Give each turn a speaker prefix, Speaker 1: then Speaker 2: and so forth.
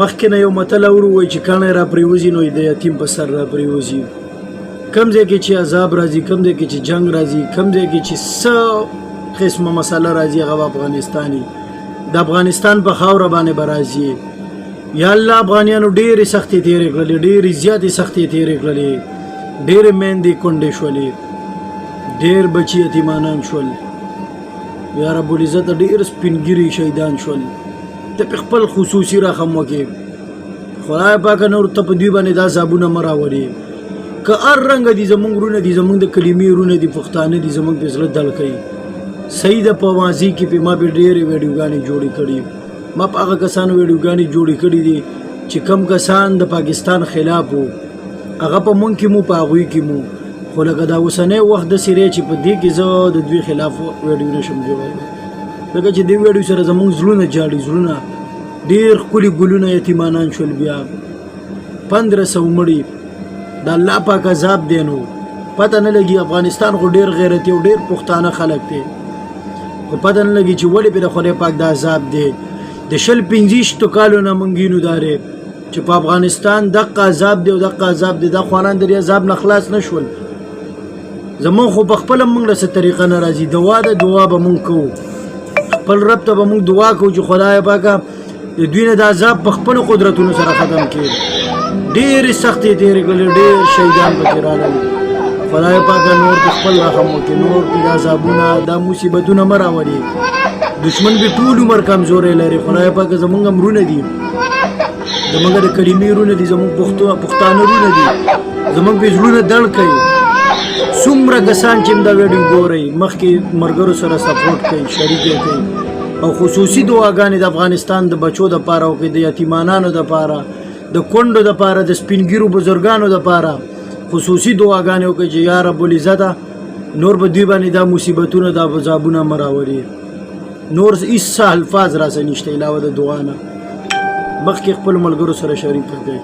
Speaker 1: مخکې نه یو متل وایي چې کاڼی را پرېوځي نو د یتیم په سر را پرېوځي. کم ځای کې چې عذاب راځي، کم ځای کې چې جنگ راځي، کم ځای کې چې څه قسمه مسله راځي، هغه افغانستاني د افغانستان په خاوره باندې به راځي. یا الله افغانیانو ډېرې سختۍ تېرې کړلې، ډېرې زیاتې سختۍ تېرې کړلې، ډېرې میندې کونډې شولې، ډېر بچي یتیمانان شول. یا رب العزت ډېر سپینګیري شهیدان شول. ته په خپل خصوصي رحم وکړې، خدای پاکه نور ته په دوی باندې دا عذابونه مه راوړې. که هر رنګه دي زمونږ وروڼه دي، زمونږ د کلمې وروڼه دي، پښتانه دي، زمونږ په زړه دل کوي. صحیح ده، په ماضي کې ما پې ډېرې ویډیوګانې جوړې کړي، ما په هغه کسانو ویډیوګانې جوړې کړي دي چې کم کسان د پاکستان خلاف وو، هغه په مونږ کې مو، په هغوی کې مو. خو لکه دا اوسنی وخت داسې دی چې په دې کې زه د دوی خلاف ویډیو نشم جوړولی، ځکه چې دې ویډیو سره زمونږ زړونه جاړي، زړونه ډېر ښکلي ګلونه یتیمانان شول. بیا 1500 مړي د الله پاک عذاب دی. نو پته نه لګي، افغانستان خو ډېر غیرتي او ډېر پښتانه خلک دی، خو پته نه لګي چې ولې پې د خدای پاک د عذاب دی. د 25 کالو نه مونږ وینو دا دی چې په افغانستان دغه عذاب دی او دغه عذاب دی. دا خوانان د دې عذاب نه خلاص نه شول. زمونږ خو په خپله مونږ له څه طریقه نه راځي. دعا ده، دعا به مونږ کوو، خپل رب ته به مونږ دعا کوو چې خدای پاکه د دوی نه د عذاب په خپلو قدرتونو سره ختم کړي. ډېرې سختۍ تېرې کړلې، ډېر شهیدان پکې راغلل. خدای پاکه نور په خپل رحم وکړي، نور پې دا عذابونه، دا مصیبتونه مه راوړي. دشمن به ټول عمر کمزوری لري. خدای پاکه زمونږ هم وروڼه دي، زمونږ د کلمې وروڼه دي، زمونږ پښتانه وروڼه دي، زمونږ پې زړونه دړ کوي. څومره کسان چې دا ویډیو ګورئ، مخکې ملګرو سره سپورټ کوي، شریک یې کوي، او خصوصي دعاګانې د افغانستان د بچو دپاره وکړئ، د یتیمانانو دپاره، د کونډو دپاره، د سپینګیرو بزرګانو دپاره خصوصي دعاګانې وکړئ چې یا رب العزته نور به دوی باندې دا مصیبتونه، دا عذابونه مه راوړي. نور هېڅ الفاظ راسه نشته علاوه د دعا نه. مخکې خپلو ملګرو سره شریک کړئ.